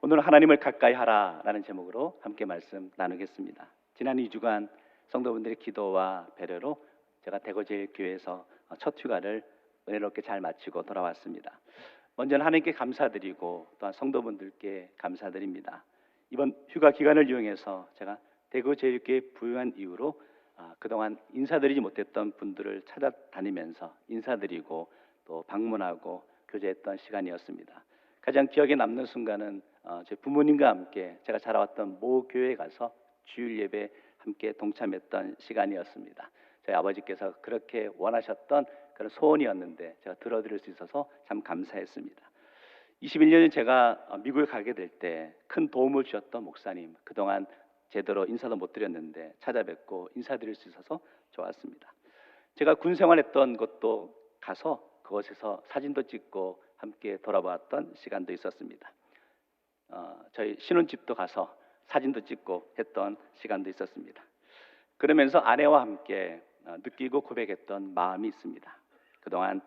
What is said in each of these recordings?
오늘 하나님을 가까이 하라라는 제목으로 함께 말씀 나누겠습니다. 지난 2주간 성도분들의 기도와 배려로 제가 대구제일교회에서 첫 휴가를 은혜롭게 잘 마치고 돌아왔습니다. 먼저는 하나님께 감사드리고 또한 성도분들께 감사드립니다. 이번 휴가 기간을 이용해서 제가 대구제일교회 부유한 이후로 그동안 인사드리지 못했던 분들을 찾아다니면서 인사드리고 또 방문하고 교제했던 시간이었습니다. 가장 기억에 남는 순간은 제 부모님과 함께 제가 자라왔던 모 교회에 가서 주일 예배 함께 동참했던 시간이었습니다. 저희 아버지께서 그렇게 원하셨던 그런 소원이었는데 제가 들어드릴 수 있어서 참 감사했습니다. 21년 제가 미국에 가게 될 때 큰 도움을 주셨던 목사님, 그동안 제대로 인사도 못 드렸는데 찾아뵙고 인사드릴 수 있어서 좋았습니다. 제가 군 생활했던 곳도 가서 그곳에서 사진도 찍고 함께 돌아봤던 시간도 있었습니다. 저희 신혼집도 가서 사진도 찍고 했던 시간도 있었습니다. 그러면서 아내와 함께 느끼고 고백했던 마음이 있습니다. 그동안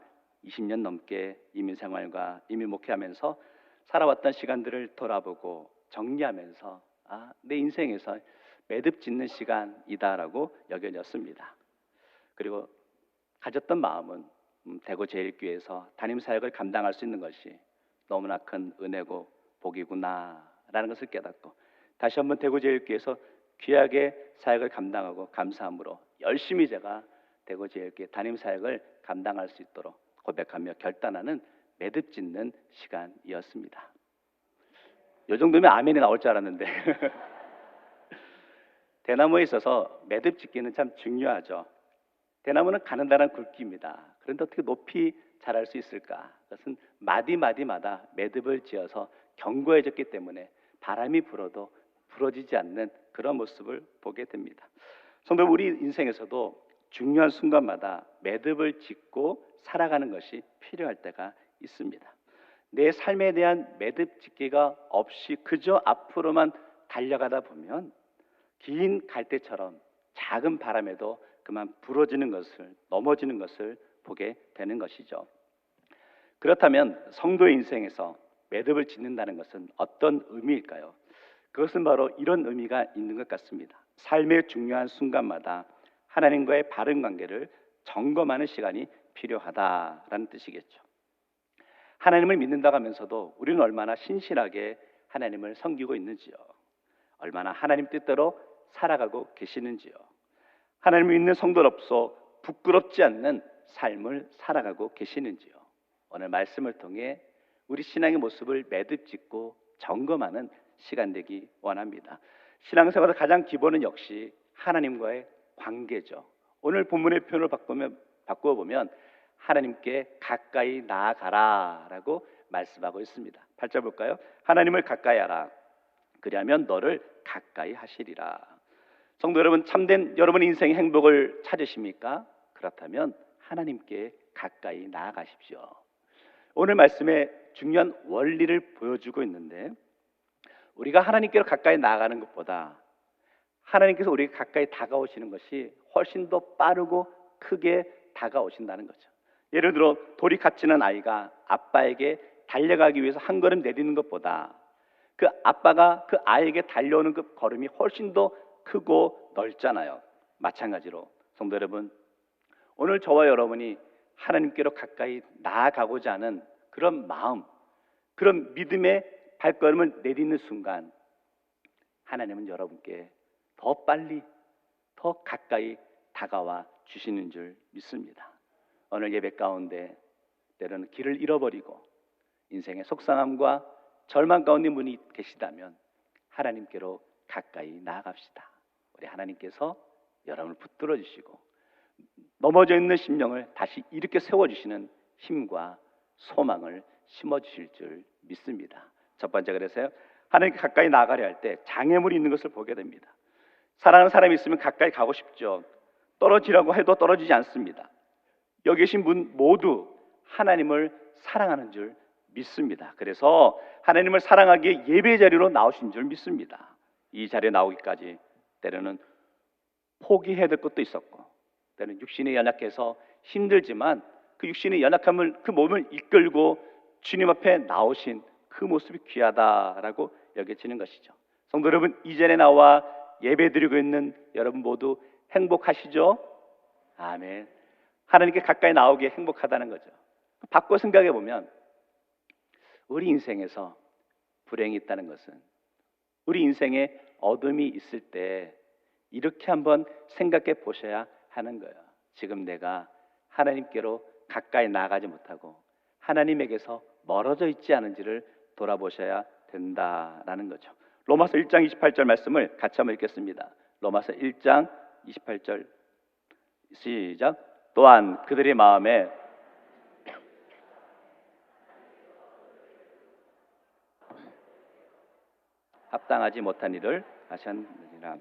20년 넘게 이민생활과 이민 목회하면서 살아왔던 시간들을 돌아보고 정리하면서 내 인생에서 매듭 짓는 시간이다라고 여겨졌습니다. 그리고 가졌던 마음은 대구제일교회에서 담임사역을 감당할 수 있는 것이 너무나 큰 은혜고 복이구나라는 것을 깨닫고 다시 한번 대구제일교회에서 귀하게 사역을 감당하고 감사함으로 열심히 제가 대구제일교회 담임사역을 감당할 수 있도록 고백하며 결단하는 매듭 짓는 시간이었습니다. 이 정도면 아멘이 나올 줄 알았는데 대나무에 있어서 매듭 짓기는 참 중요하죠. 대나무는 가는다는 굵기입니다. 그런데 어떻게 높이 자랄 수 있을까? 그것은 마디마디마다 매듭을 지어서 견고해졌기 때문에 바람이 불어도 부러지지 않는 그런 모습을 보게 됩니다. 성도 우리 인생에서도 중요한 순간마다 매듭을 짓고 살아가는 것이 필요할 때가 있습니다. 내 삶에 대한 매듭 짓기가 없이 그저 앞으로만 달려가다 보면 긴 갈대처럼 작은 바람에도 그만 부러지는 것을, 넘어지는 것을 보게 되는 것이죠. 그렇다면 성도의 인생에서 매듭을 짓는다는 것은 어떤 의미일까요? 그것은 바로 이런 의미가 있는 것 같습니다. 삶의 중요한 순간마다 하나님과의 바른 관계를 점검하는 시간이 필요하다라는 뜻이겠죠. 하나님을 믿는다고 하면서도 우리는 얼마나 신실하게 하나님을 섬기고 있는지요. 얼마나 하나님 뜻대로 살아가고 계시는지요. 하나님을 믿는 성도로서 부끄럽지 않는 삶을 살아가고 계시는지요. 오늘 말씀을 통해 우리 신앙의 모습을 매듭 짓고 점검하는 시간 되기 원합니다. 신앙생활의 가장 기본은 역시 하나님과의 관계죠. 오늘 본문의 표현을 바꾸어 보면 하나님께 가까이 나아가라라고 말씀하고 있습니다. 8절 볼까요? 하나님을 가까이 하라. 그리하면 너를 가까이 하시리라. 성도 여러분, 참된 여러분의 인생의 행복을 찾으십니까? 그렇다면 하나님께 가까이 나아가십시오. 오늘 말씀에 중요한 원리를 보여주고 있는데 우리가 하나님께로 가까이 나아가는 것보다 하나님께서 우리에게 가까이 다가오시는 것이 훨씬 더 빠르고 크게 다가오신다는 거죠. 예를 들어 돌이 갇히는 아이가 아빠에게 달려가기 위해서 한 걸음 내딛는 것보다 그 아빠가 그 아이에게 달려오는 그 걸음이 훨씬 더 크고 넓잖아요. 마찬가지로 성도 여러분, 오늘 저와 여러분이 하나님께로 가까이 나아가고자 하는 그런 마음, 그런 믿음의 발걸음을 내딛는 순간 하나님은 여러분께 더 빨리, 더 가까이 다가와 주시는 줄 믿습니다. 오늘 예배 가운데 때로는 길을 잃어버리고 인생의 속상함과 절망 가운데 분이 계시다면 하나님께로 가까이 나아갑시다. 우리 하나님께서 여러분을 붙들어 주시고 넘어져 있는 심령을 다시 일으켜 세워주시는 힘과 소망을 심어주실 줄 믿습니다. 첫 번째, 그래서요, 하나님께 가까이 나아가려 할 때 장애물이 있는 것을 보게 됩니다. 사랑하는 사람이 있으면 가까이 가고 싶죠. 떨어지라고 해도 떨어지지 않습니다. 여기 계신 분 모두 하나님을 사랑하는 줄 믿습니다. 그래서 하나님을 사랑하기에 예배 자리로 나오신 줄 믿습니다. 이 자리에 나오기까지 때로는 포기해야 될 것도 있었고 때로는 육신이 연약해서 힘들지만 그 육신의 연약함을, 그 몸을 이끌고 주님 앞에 나오신 그 모습이 귀하다라고 여겨지는 것이죠. 성도 여러분, 이전에 나와 예배드리고 있는 여러분 모두 행복하시죠? 아멘. 하나님께 가까이 나오기에 행복하다는 거죠. 바꿔 생각해 보면 우리 인생에서 불행이 있다는 것은, 우리 인생에 어둠이 있을 때 이렇게 한번 생각해 보셔야 하는 거예요. 지금 내가 하나님께로 가까이 나아가지 못하고 하나님에게서 멀어져 있지 않은지를 돌아보셔야 된다라는 거죠. 로마서 1장 28절 말씀을 같이 한번 읽겠습니다. 로마서 1장 28절 시작. 또한 그들의 마음에 합당하지 못한 일을 하셨느니라.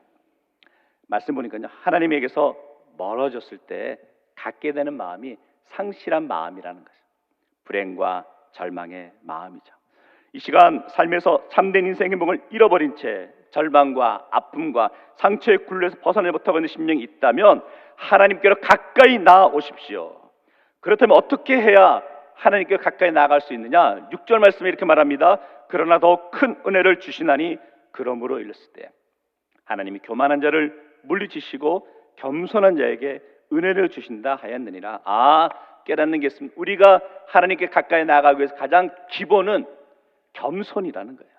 말씀 보니까요, 하나님에게서 멀어졌을 때 갖게 되는 마음이 상실한 마음이라는 거죠. 불행과 절망의 마음이죠. 이 시간 삶에서 참된 인생 행복을 잃어버린 채 절망과 아픔과 상처의 굴레에서 벗어나지 못하고 있는 심령이 있다면 하나님께로 가까이 나아오십시오. 그렇다면 어떻게 해야 하나님께 가까이 나아갈 수 있느냐? 6절 말씀에 이렇게 말합니다. 그러나 더 큰 은혜를 주시나니 그러므로 일렀을 때 하나님이 교만한 자를 물리치시고 겸손한 자에게 은혜를 주신다 하였느니라. 깨닫는 게 있습니다. 우리가 하나님께 가까이 나아가기 위해서 가장 기본은 겸손이라는 거예요.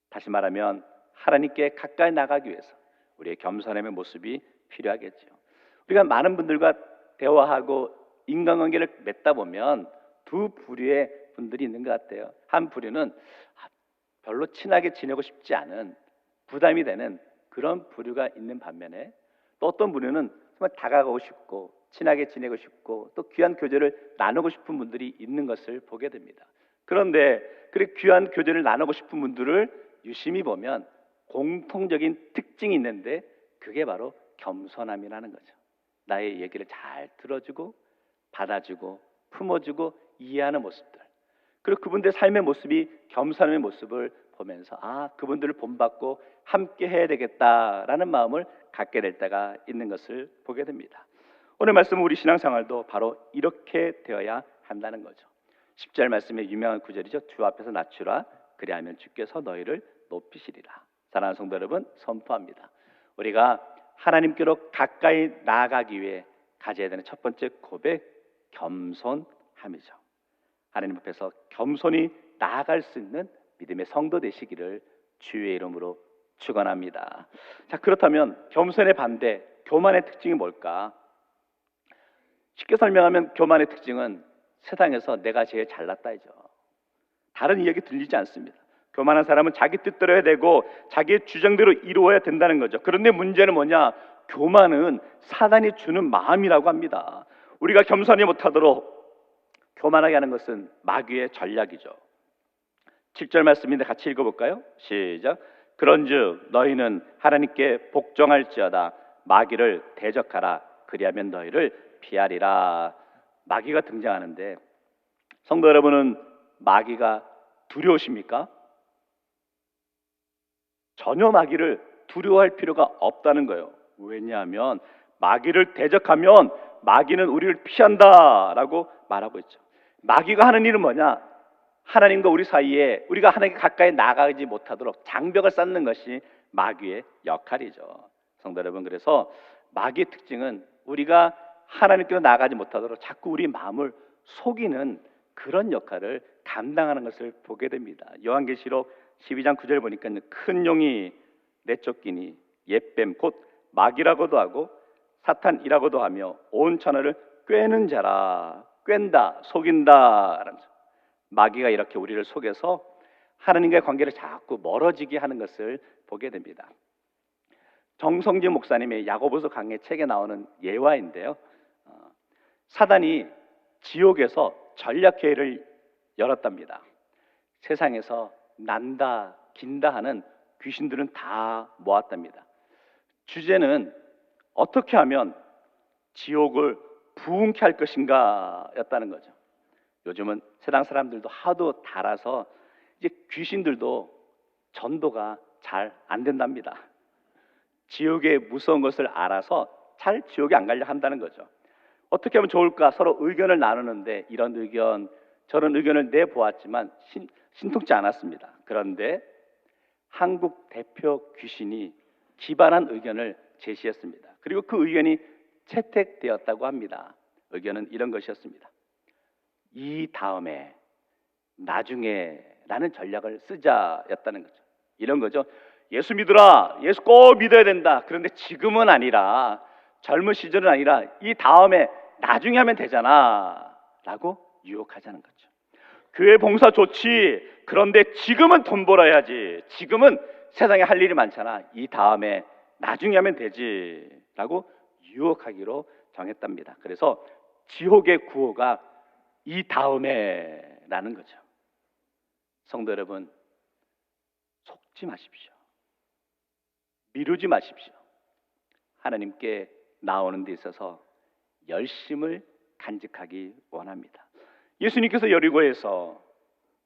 다시 말하면 하나님께 가까이 나가기 위해서 우리의 겸손함의 모습이 필요하겠죠. 우리가 많은 분들과 대화하고 인간관계를 맺다 보면 두 부류의 분들이 있는 것 같아요. 한 부류는 별로 친하게 지내고 싶지 않은, 부담이 되는 그런 부류가 있는 반면에 또 어떤 부류는 정말 다가가고 싶고 친하게 지내고 싶고 또 귀한 교제를 나누고 싶은 분들이 있는 것을 보게 됩니다. 그런데 그렇게 귀한 교제를 나누고 싶은 분들을 유심히 보면 공통적인 특징이 있는데 그게 바로 겸손함이라는 거죠. 나의 얘기를 잘 들어주고 받아주고 품어주고 이해하는 모습들, 그리고 그분들의 삶의 모습이 겸손함의 모습을 보면서 그분들을 본받고 함께 해야 되겠다라는 마음을 갖게 될 때가 있는 것을 보게 됩니다. 오늘 말씀은 우리 신앙생활도 바로 이렇게 되어야 한다는 거죠. 10절 말씀의 유명한 구절이죠. 주 앞에서 낮추라 그리하면 주께서 너희를 높이시리라. 사랑하는 성도 여러분, 선포합니다. 우리가 하나님께로 가까이 나아가기 위해 가져야 되는 첫 번째 고백, 겸손함이죠. 하나님 앞에서 겸손히 나아갈 수 있는 믿음의 성도 되시기를 주의 이름으로 축원합니다. 자, 그렇다면 겸손의 반대, 교만의 특징이 뭘까? 쉽게 설명하면 교만의 특징은 세상에서 내가 제일 잘났다이죠. 다른 이야기 들리지 않습니다. 교만한 사람은 자기 뜻대로 해야 되고 자기의 주장대로 이루어야 된다는 거죠. 그런데 문제는 뭐냐? 교만은 사단이 주는 마음이라고 합니다. 우리가 겸손히 못하도록 교만하게 하는 것은 마귀의 전략이죠. 7절 말씀인데 같이 읽어볼까요? 시작. 그런즉 너희는 하나님께 복종할지어다 마귀를 대적하라 그리하면 너희를 피하리라. 마귀가 등장하는데 성도 여러분은 마귀가 두려우십니까? 전혀 마귀를 두려워할 필요가 없다는 거예요. 왜냐하면 마귀를 대적하면 마귀는 우리를 피한다라고 말하고 있죠. 마귀가 하는 일은 뭐냐? 하나님과 우리 사이에 우리가 하나님께 가까이 나가지 못하도록 장벽을 쌓는 것이 마귀의 역할이죠. 성도 여러분, 그래서 마귀의 특징은 우리가 하나님께로 나가지 못하도록 자꾸 우리 마음을 속이는 그런 역할을 감당하는 것을 보게 됩니다. 요한계시록 12장 9절 보니까 큰 용이 내쫓기니 옛뱀 곧 마귀라고도 하고 사탄이라고도 하며 온 천하를 꿰는 자라. 꿰다, 속인다. 마귀가 이렇게 우리를 속여서 하나님과의 관계를 자꾸 멀어지게 하는 것을 보게 됩니다. 정성진 목사님의 야고보서 강해 책에 나오는 예화인데요. 사단이 지옥에서 전략회의를 열었답니다. 세상에서 난다, 긴다 하는 귀신들은 다 모았답니다. 주제는 어떻게 하면 지옥을 부흥케 할 것인가 였다는 거죠. 요즘은 세상 사람들도 하도 달아서 이제 귀신들도 전도가 잘 안 된답니다. 지옥의 무서운 것을 알아서 잘 지옥에 안 가려 한다는 거죠. 어떻게 하면 좋을까 서로 의견을 나누는데 이런 의견 저런 의견을 내보았지만 신통치 않았습니다. 그런데 한국 대표 귀신이 기반한 의견을 제시했습니다. 그리고 그 의견이 채택되었다고 합니다. 의견은 이런 것이었습니다. 이 다음에 나중에라는 전략을 쓰자였다는 거죠. 이런 거죠. 예수 믿으라. 예수 꼭 믿어야 된다. 그런데 지금은 아니라, 젊은 시절은 아니라 이 다음에 나중에 하면 되잖아 라고 유혹하자는 거죠. 교회 봉사 좋지. 그런데 지금은 돈 벌어야지. 지금은 세상에 할 일이 많잖아. 이 다음에 나중에 하면 되지 라고 유혹하기로 정했답니다. 그래서 지옥의 구호가 이 다음에 라는 거죠. 성도 여러분, 속지 마십시오. 미루지 마십시오. 하나님께 나오는 데 있어서 열심을 간직하기 원합니다. 예수님께서 여리고에서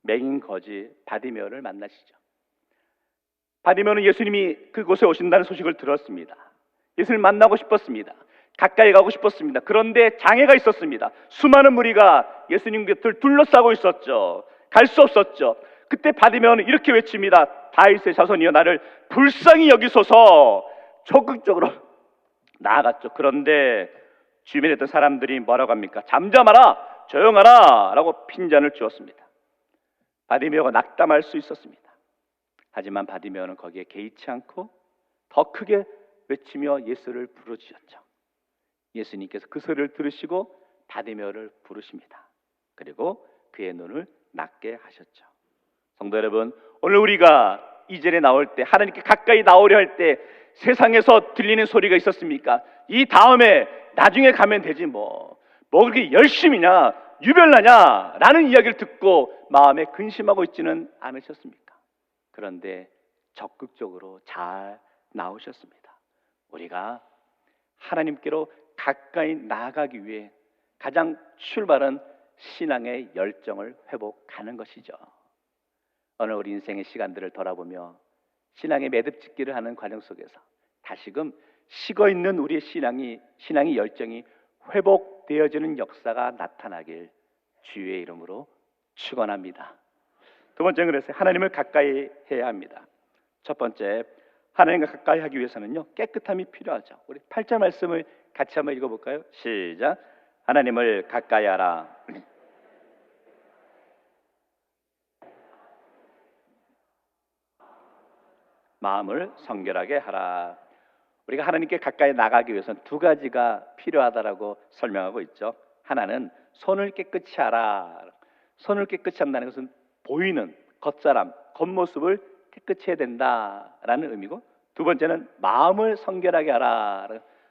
맹인 거지 바디메오를 만나시죠. 바디메오는 예수님이 그곳에 오신다는 소식을 들었습니다. 예수님을 만나고 싶었습니다. 가까이 가고 싶었습니다. 그런데 장애가 있었습니다. 수많은 무리가 예수님 곁을 둘러싸고 있었죠. 갈 수 없었죠. 그때 바디메오는 이렇게 외칩니다. 다윗의 자손이여 나를 불쌍히 여기소서. 적극적으로 나아갔죠. 그런데 주변에 있던 사람들이 뭐라고 합니까? 잠잠하라, 조용하라 라고 핀잔을 주었습니다. 바디메오가 낙담할 수 있었습니다. 하지만 바디메오는 거기에 개의치 않고 더 크게 외치며 예수를 부르짖었죠. 예수님께서 그 소리를 들으시고 바디메오를 부르십니다. 그리고 그의 눈을 낫게 하셨죠. 성도 여러분, 오늘 우리가 이 절에 나올 때, 하나님께 가까이 나오려 할 때 세상에서 들리는 소리가 있었습니까? 이 다음에 나중에 가면 되지 뭐 그렇게 열심히냐 유별나냐 라는 이야기를 듣고 마음에 근심하고 있지는 않으셨습니까? 그런데 적극적으로 잘 나오셨습니다. 우리가 하나님께로 가까이 나아가기 위해 가장 출발은 신앙의 열정을 회복하는 것이죠. 오늘 우리 인생의 시간들을 돌아보며 신앙의 매듭짓기를 하는 과정 속에서 다시금 식어있는 우리의 신앙의 열정이 회복되어지는 역사가 나타나길 주의 이름으로 축원합니다. 두 번째는 그래서 하나님을 가까이 해야 합니다. 첫 번째, 하나님과 가까이 하기 위해서는요, 깨끗함이 필요하죠. 우리 8절 말씀을 같이 한번 읽어볼까요? 시작. 하나님을 가까이 하라. 마음을 성결하게 하라. 우리가 하나님께 가까이 나가기 위해서는 두 가지가 필요하다라고 설명하고 있죠. 하나는 손을 깨끗이 하라. 손을 깨끗이 한다는 것은 보이는 겉사람, 겉모습을 깨끗이 해야 된다라는 의미고, 두 번째는 마음을 성결하게 하라.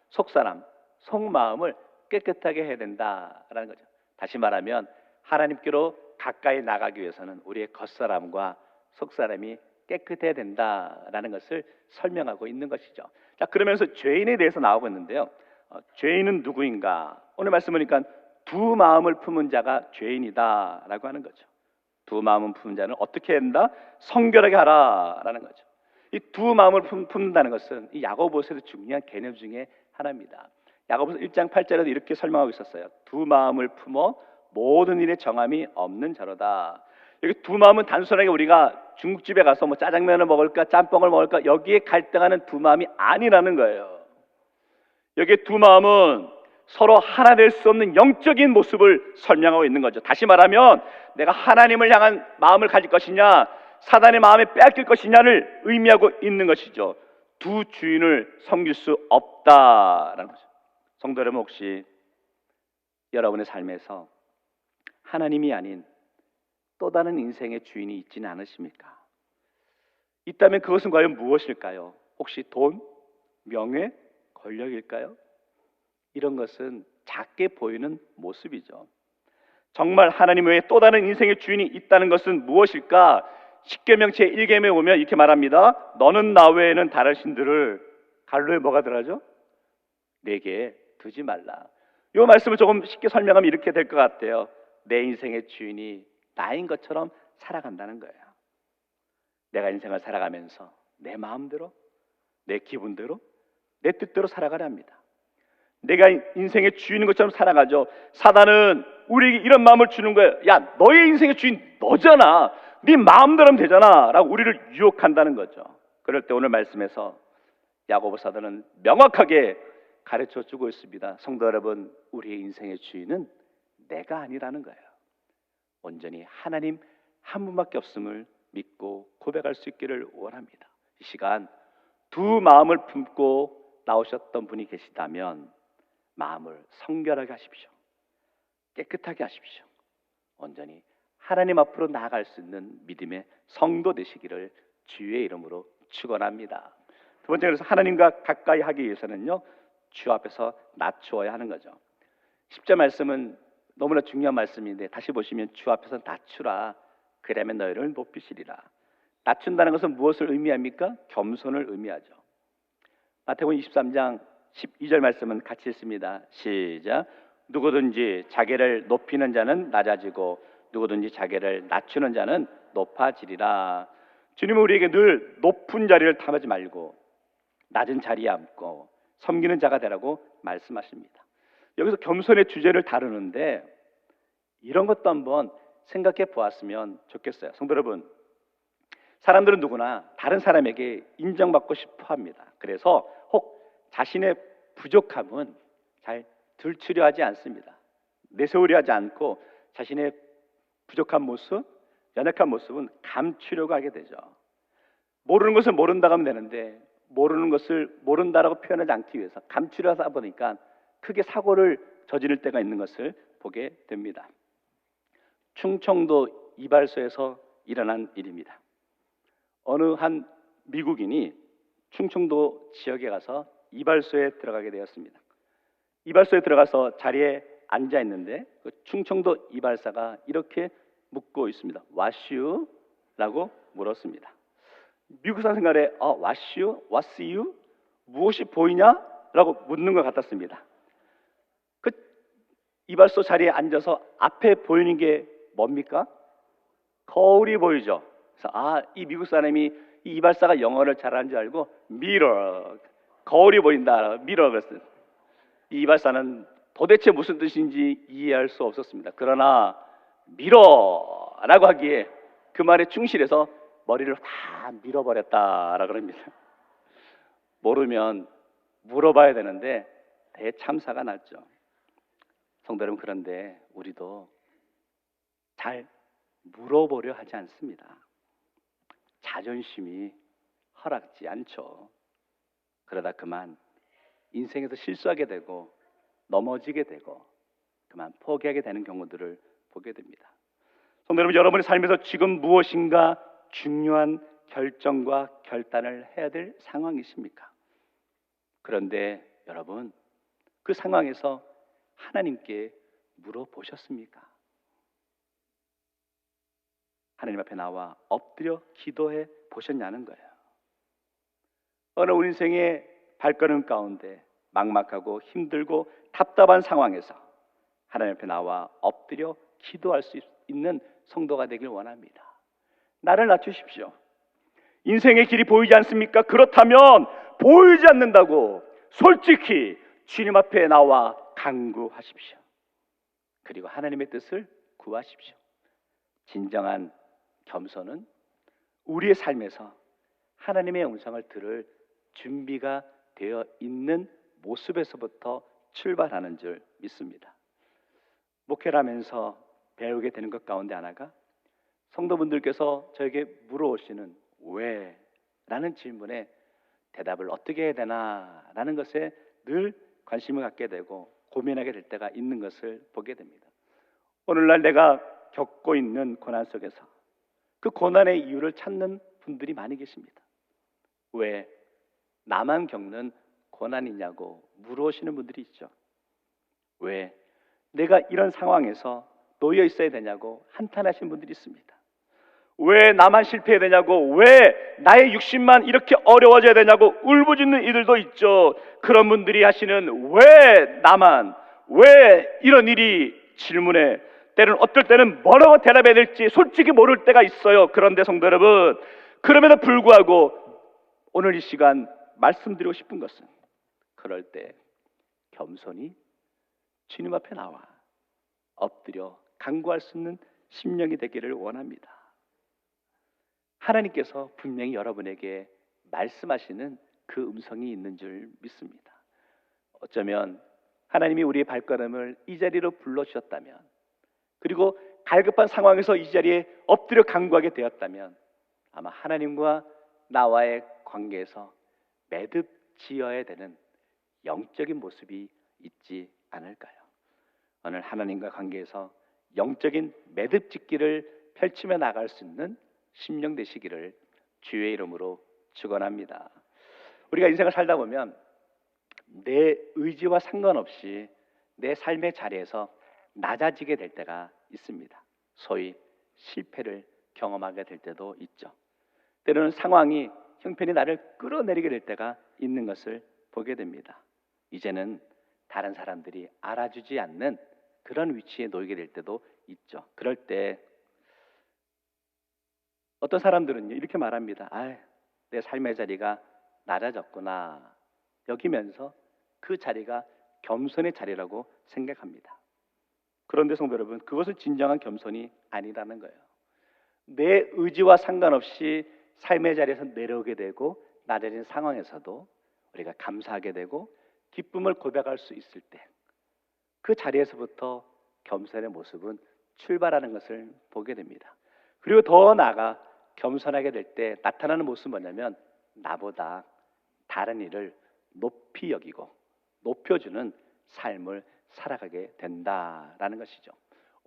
속사람, 속마음을 깨끗하게 해야 된다라는 거죠. 다시 말하면 하나님께로 가까이 나가기 위해서는 우리의 겉사람과 속사람이 깨끗해야 된다라는 것을 설명하고 있는 것이죠. 자, 그러면서 죄인에 대해서 나오고 있는데요. 죄인은 누구인가? 오늘 말씀 보니까 두 마음을 품은 자가 죄인이다라고 하는 거죠. 두 마음을 품은 자는 어떻게 해야 된다? 성결하게 하라라는 거죠. 이 두 마음을 품는다는 것은 이 야고보서에서 중요한 개념 중에 하나입니다. 야고보서 1장 8절에도 이렇게 설명하고 있었어요. 두 마음을 품어 모든 일에 정함이 없는 자로다. 여기 두 마음은 단순하게 우리가 중국집에 가서 뭐 짜장면을 먹을까 짬뽕을 먹을까 여기에 갈등하는 두 마음이 아니라는 거예요. 여기 두 마음은 서로 하나 될 수 없는 영적인 모습을 설명하고 있는 거죠. 다시 말하면 내가 하나님을 향한 마음을 가질 것이냐 사단의 마음에 빼앗길 것이냐를 의미하고 있는 것이죠. 두 주인을 섬길 수 없다라는 거죠. 성도 여러분, 혹시 여러분의 삶에서 하나님이 아닌 또 다른 인생의 주인이 있지는 않으십니까? 있다면 그것은 과연 무엇일까요? 혹시 돈, 명예, 권력일까요? 이런 것은 작게 보이는 모습이죠. 정말 하나님 외에 또 다른 인생의 주인이 있다는 것은 무엇일까? 십계명 제1계명에 보면 이렇게 말합니다. 너는 나 외에는 다른 신들을 갈로에 뭐가 들어가죠? 내게 두지 말라. 이 말씀을 조금 쉽게 설명하면 이렇게 될 것 같아요. 내 인생의 주인이 나인 것처럼 살아간다는 거예요. 내가 인생을 살아가면서 내 마음대로, 내 기분대로, 내 뜻대로 살아가려 합니다. 내가 인생의 주인인 것처럼 살아가죠. 사단은 우리에게 이런 마음을 주는 거예요. 야, 너의 인생의 주인 너잖아. 네 마음대로 하면 되잖아 라고 우리를 유혹한다는 거죠. 그럴 때 오늘 말씀에서 야고보 사도는 명확하게 가르쳐 주고 있습니다. 성도 여러분, 우리의 인생의 주인은 내가 아니라는 거예요. 온전히 하나님 한 분밖에 없음을 믿고 고백할 수 있기를 원합니다. 이 시간 두 마음을 품고 나오셨던 분이 계시다면 마음을 성결하게 하십시오. 깨끗하게 하십시오. 온전히 하나님 앞으로 나아갈 수 있는 믿음의 성도 되시기를 주의 이름으로 축원합니다. 두 번째, 그래서 하나님과 가까이 하기 위해서는요, 주 앞에서 낮추어야 하는 거죠. 10절 말씀은 너무나 중요한 말씀인데 다시 보시면 주 앞에서 낮추라. 그러면 너희를 높이시리라. 낮춘다는 것은 무엇을 의미합니까? 겸손을 의미하죠. 마태복음 23장 12절 말씀은 같이 읽습니다. 시작. 누구든지 자기를 높이는 자는 낮아지고 누구든지 자기를 낮추는 자는 높아지리라. 주님은 우리에게 늘 높은 자리를 탐하지 말고 낮은 자리에 앉고 섬기는 자가 되라고 말씀하십니다. 여기서 겸손의 주제를 다루는데 이런 것도 한번 생각해 보았으면 좋겠어요. 성도 여러분, 사람들은 누구나 다른 사람에게 인정받고 싶어 합니다. 그래서 혹 자신의 부족함은 잘 들추려 하지 않습니다. 내세우려 하지 않고 자신의 부족한 모습, 연약한 모습은 감추려고 하게 되죠. 모르는 것을 모른다고 하면 되는데 모르는 것을 모른다라고 표현하지 않기 위해서 감추려 하다 보니까 크게 사고를 저지를 때가 있는 것을 보게 됩니다. 충청도 이발소에서 일어난 일입니다. 어느 한 미국인이 충청도 지역에 가서 이발소에 들어가게 되었습니다. 이발소에 들어가서 자리에 앉아 있는데 그 충청도 이발사가 이렇게 묻고 있습니다. What's you? 라고 물었습니다. 미국 사람 생각에 What's you? What's you? 무엇이 보이냐? 라고 묻는 것 같았습니다. 그 이발소 자리에 앉아서 앞에 보이는 게 뭡니까? 거울이 보이죠. 그래서 이 미국 사람이 이 이발사가 영어를 잘하는 줄 알고 mirror, 거울이 보인다. mirror 그랬어요. 이 이발사는 도대체 무슨 뜻인지 이해할 수 없었습니다. 그러나 밀어라고 하기에 그 말에 충실해서 머리를 다 밀어버렸다라고 합니다. 모르면 물어봐야 되는데 대참사가 났죠. 성도 여러분, 그런데 우리도 잘 물어보려 하지 않습니다. 자존심이 허락지 않죠. 그러다 그만 인생에서 실수하게 되고 넘어지게 되고 그만 포기하게 되는 경우들을 보게 됩니다. 성도 여러분, 여러분의 삶에서 지금 무엇인가 중요한 결정과 결단을 해야 될 상황이십니까? 그런데 여러분, 그 상황에서 하나님께 물어보셨습니까? 하나님 앞에 나와 엎드려 기도해 보셨냐는 거예요. 어느 우리 인생의 발걸음 가운데 막막하고 힘들고 답답한 상황에서 하나님 앞에 나와 엎드려 기도할 수 있는 성도가 되길 원합니다. 나를 낮추십시오. 인생의 길이 보이지 않습니까? 그렇다면 보이지 않는다고 솔직히 주님 앞에 나와 간구하십시오. 그리고 하나님의 뜻을 구하십시오. 진정한 겸손은 우리의 삶에서 하나님의 음성을 들을 준비가 되어 있는 모습에서부터 출발하는 줄 믿습니다. 목회를 하면서 배우게 되는 것 가운데 하나가 성도분들께서 저에게 물어오시는 왜? 라는 질문에 대답을 어떻게 해야 되나? 라는 것에 늘 관심을 갖게 되고 고민하게 될 때가 있는 것을 보게 됩니다. 오늘날 내가 겪고 있는 고난 속에서 그 고난의 이유를 찾는 분들이 많이 계십니다. 왜 나만 겪는 고난이냐고 물어오시는 분들이 있죠. 왜 내가 이런 상황에서 놓여 있어야 되냐고 한탄하시는 분들이 있습니다. 왜 나만 실패해야 되냐고, 왜 나의 육신만 이렇게 어려워져야 되냐고 울부짖는 이들도 있죠. 그런 분들이 하시는 왜 나만, 왜 이런 일이 질문에 때는 어떨 때는 뭐라고 대답해야 될지 솔직히 모를 때가 있어요. 그런데 성도 여러분, 그럼에도 불구하고 오늘 이 시간 말씀드리고 싶은 것은 그럴 때 겸손히 주님 앞에 나와 엎드려 간구할 수 있는 심령이 되기를 원합니다. 하나님께서 분명히 여러분에게 말씀하시는 그 음성이 있는 줄 믿습니다. 어쩌면 하나님이 우리의 발걸음을 이 자리로 불러주셨다면, 그리고 갈급한 상황에서 이 자리에 엎드려 간구하게 되었다면, 아마 하나님과 나와의 관계에서 매듭 지어야 되는 영적인 모습이 있지 않을까요? 오늘 하나님과 관계에서 영적인 매듭 짓기를 펼치며 나갈 수 있는 심령 되시기를 주의 이름으로 축원합니다. 우리가 인생을 살다 보면 내 의지와 상관없이 내 삶의 자리에서 낮아지게 될 때가 있습니다. 소위 실패를 경험하게 될 때도 있죠. 때로는 상황이 형편이 나를 끌어내리게 될 때가 있는 것을 보게 됩니다. 이제는 다른 사람들이 알아주지 않는 그런 위치에 놓이게 될 때도 있죠. 그럴 때 어떤 사람들은 이렇게 말합니다. 내 삶의 자리가 낮아졌구나 여기면서 그 자리가 겸손의 자리라고 생각합니다. 그런데 성도 여러분, 그것은 진정한 겸손이 아니라는 거예요. 내 의지와 상관없이 삶의 자리에서 내려오게 되고 낮아진 상황에서도 우리가 감사하게 되고 기쁨을 고백할 수 있을 때, 그 자리에서부터 겸손의 모습은 출발하는 것을 보게 됩니다. 그리고 더 나아가 겸손하게 될 때 나타나는 모습은 뭐냐면, 나보다 다른 이를 높이 여기고 높여주는 삶을 살아가게 된다라는 것이죠.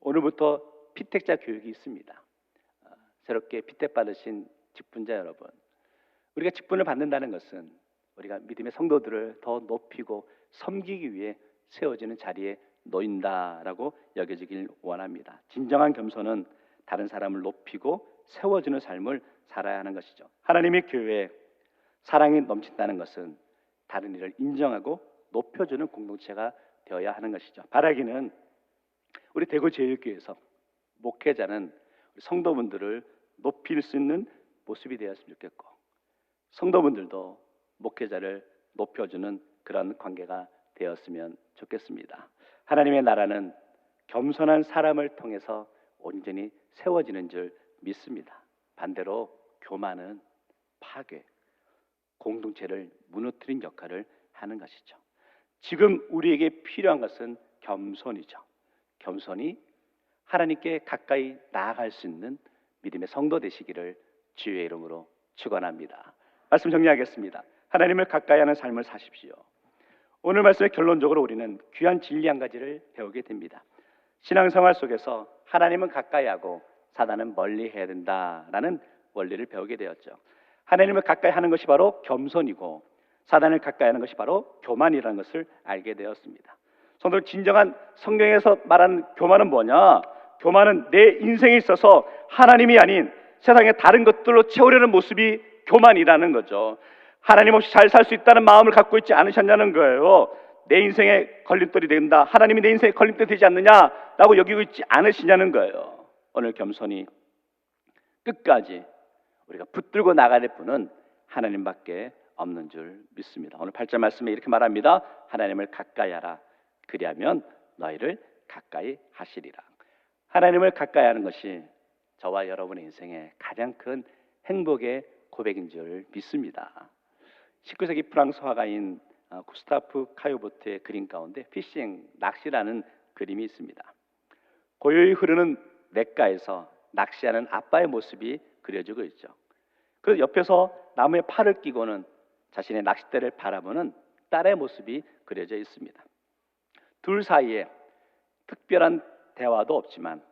오늘부터 피택자 교육이 있습니다. 새롭게 피택받으신 직분자 여러분, 우리가 직분을 받는다는 것은 우리가 믿음의 성도들을 더 높이고 섬기기 위해 세워지는 자리에 놓인다라고 여겨지길 원합니다. 진정한 겸손은 다른 사람을 높이고 세워주는 삶을 살아야 하는 것이죠. 하나님의 교회에 사랑이 넘친다는 것은 다른 이를 인정하고 높여주는 공동체가 되어야 하는 것이죠. 바라기는 우리 대구제일교회에서 목회자는 우리 성도분들을 높일 수 있는 모습이 되었으면 좋겠고, 성도분들도 목회자를 높여주는 그런 관계가 되었으면 좋겠습니다. 하나님의 나라는 겸손한 사람을 통해서 온전히 세워지는 줄 믿습니다. 반대로 교만은 파괴, 공동체를 무너뜨린 역할을 하는 것이죠. 지금 우리에게 필요한 것은 겸손이죠. 겸손이 하나님께 가까이 나아갈 수 있는 믿음의 성도 되시기를 주의 이름으로 축원합니다. 말씀 정리하겠습니다. 하나님을 가까이 하는 삶을 사십시오. 오늘 말씀의 결론적으로 우리는 귀한 진리 한 가지를 배우게 됩니다. 신앙생활 속에서 하나님은 가까이 하고 사단은 멀리 해야 된다라는 원리를 배우게 되었죠. 하나님을 가까이 하는 것이 바로 겸손이고, 사단을 가까이 하는 것이 바로 교만이라는 것을 알게 되었습니다. 성도들, 진정한 성경에서 말하는 교만은 뭐냐? 교만은 내 인생에 있어서 하나님이 아닌 세상의 다른 것들로 채우려는 모습이 교만이라는 거죠. 하나님 없이 잘 살 수 있다는 마음을 갖고 있지 않으셨냐는 거예요. 내 인생에 걸림돌이 된다, 하나님이 내 인생에 걸림돌이 되지 않느냐라고 여기고 있지 않으시냐는 거예요. 오늘 겸손히 끝까지 우리가 붙들고 나가야 될 분은 하나님밖에 없는 줄 믿습니다. 오늘 8절 말씀에 이렇게 말합니다. 하나님을 가까이 하라, 그리하면 너희를 가까이 하시리라. 하나님을 가까이 하는 것이 저와 여러분의 인생의 가장 큰 행복의 고백인 줄 믿습니다. 19세기 프랑스 화가인 구스타프 카요보트의 그림 가운데 피싱, 낚시라는 그림이 있습니다. 고요히 흐르는 냇가에서 낚시하는 아빠의 모습이 그려지고 있죠. 그래서 옆에서 나무에 팔을 끼고는 자신의 낚싯대를 바라보는 딸의 모습이 그려져 있습니다. 둘 사이에 특별한 대화도 없지만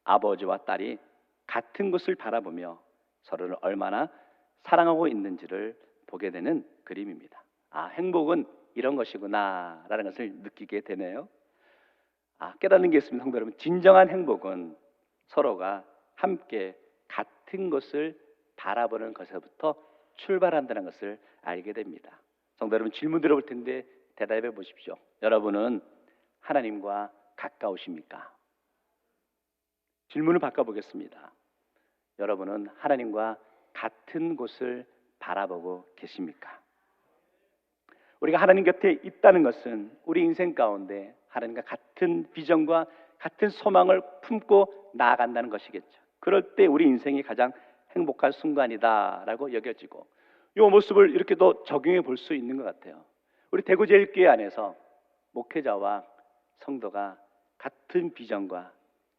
아버지와 딸이 같은 곳을 바라보며 서로를 얼마나 사랑하고 있는지를 보게 되는 그림입니다. 행복은 이런 것이구나 라는 것을 느끼게 되네요. 깨닫는 게 있습니다. 성도 여러분, 진정한 행복은 서로가 함께 같은 것을 바라보는 것에서부터 출발한다는 것을 알게 됩니다. 성도 여러분, 질문 드려볼 텐데 대답해 보십시오. 여러분은 하나님과 가까우십니까? 질문을 바꿔보겠습니다. 여러분은 하나님과 같은 곳을 바라보고 계십니까? 우리가 하나님 곁에 있다는 것은 우리 인생 가운데 하나님과 같은 비전과 같은 소망을 품고 나아간다는 것이겠죠. 그럴 때 우리 인생이 가장 행복한 순간이다라고 여겨지고, 이 모습을 이렇게도 적용해 볼 수 있는 것 같아요. 우리 대구제일교회 안에서 목회자와 성도가 같은 비전과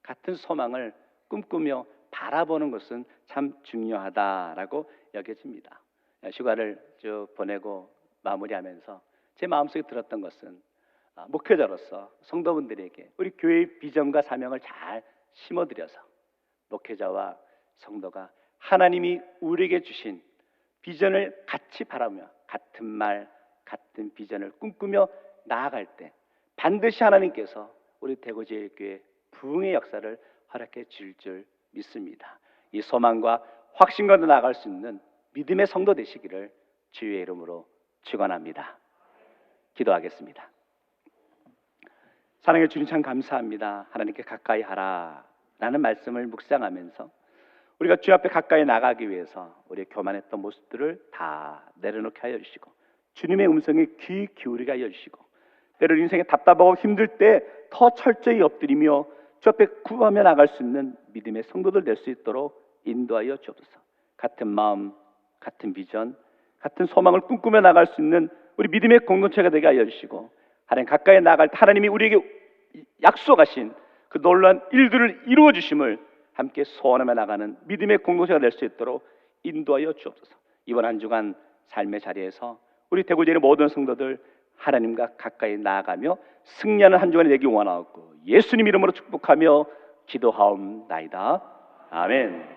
같은 소망을 꿈꾸며 바라보는 것은 참 중요하다라고 여겨집니다. 휴가를 쭉 보내고 마무리하면서 제 마음속에 들었던 것은, 목회자로서 성도분들에게 우리 교회의 비전과 사명을 잘 심어드려서 목회자와 성도가 하나님이 우리에게 주신 비전을 같이 바라며 같은 말, 같은 비전을 꿈꾸며 나아갈 때 반드시 하나님께서 우리 대구제일교회 부흥의 역사를 허락해 줄 줄 믿습니다. 이 소망과 확신과 나아갈 수 있는 믿음의 성도 되시기를 주의 이름으로 축원합니다. 기도하겠습니다. 사랑해 주님, 참 감사합니다. 하나님께 가까이 하라라는 말씀을 묵상하면서 우리가 주 앞에 가까이 나가기 위해서 우리의 교만했던 모습들을 다 내려놓게 하여 주시고, 주님의 음성에 귀 기울이게 하여 주시고, 때로 인생에 답답하고 힘들 때 더 철저히 엎드리며 주 앞에 구하며 나갈 수 있는 믿음의 성도들 될 수 있도록 인도하여 주옵소서. 같은 마음, 같은 비전, 같은 소망을 꿈꾸며 나갈 수 있는 우리 믿음의 공동체가 되게 하여 주시고, 하나님 가까이 나갈 때 하나님이 우리에게 약속하신 그 놀라운 일들을 이루어 주심을 함께 소원하며 나가는 믿음의 공동체가 될 수 있도록 인도하여 주옵소서. 이번 한 주간 삶의 자리에서 우리 대구제의 모든 성도들 하나님과 가까이 나아가며 승리하는 한 주간이 되기 원하옵고 예수님 이름으로 축복하며 기도하옵나이다. 아멘.